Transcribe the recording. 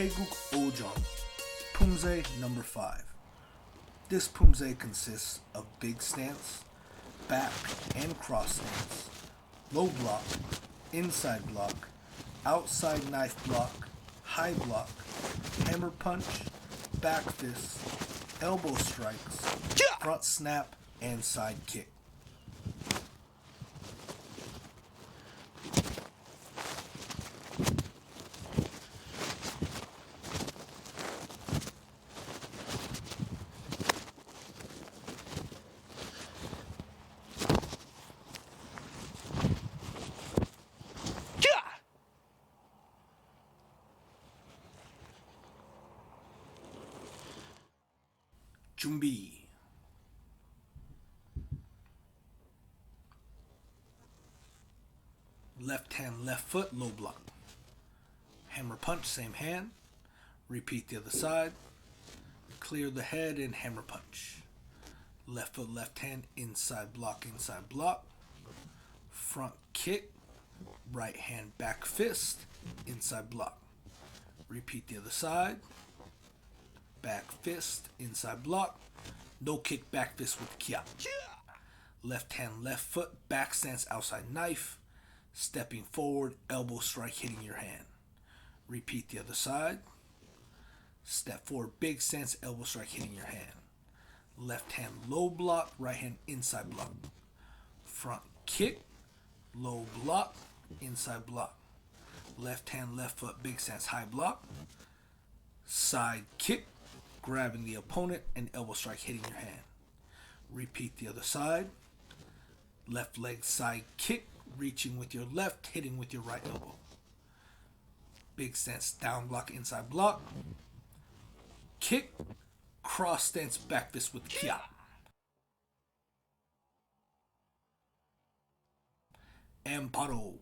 Tae Guk Ojong, Poomsae number 5. This Poomsae consists of big stance, back and cross stance, low block, inside block, outside knife block, high block, hammer punch, back fist, elbow strikes, front snap, and side kick. 준비. Left hand, left foot, low block. Hammer punch, same hand. Repeat the other side. Clear the head and hammer punch. Left foot, left hand, inside block, inside block. Front kick. Right hand, back fist, inside block. Repeat the other side. Back fist, inside block. No kick, back fist with kia. Left hand, left foot, back stance, outside knife. Stepping forward, elbow strike hitting your hand. Repeat the other side. Step forward, big stance, elbow strike hitting your hand. Left hand, low block, right hand, inside block. Front kick, low block, inside block. Left hand, left foot, big stance, high block. Side kick, grabbing the opponent and elbow strike hitting your hand. Repeat the other side. Left leg side kick, reaching with your left, hitting with your right elbow. Big stance, down block, inside block. Kick, cross stance, back fist with kia. Emparo.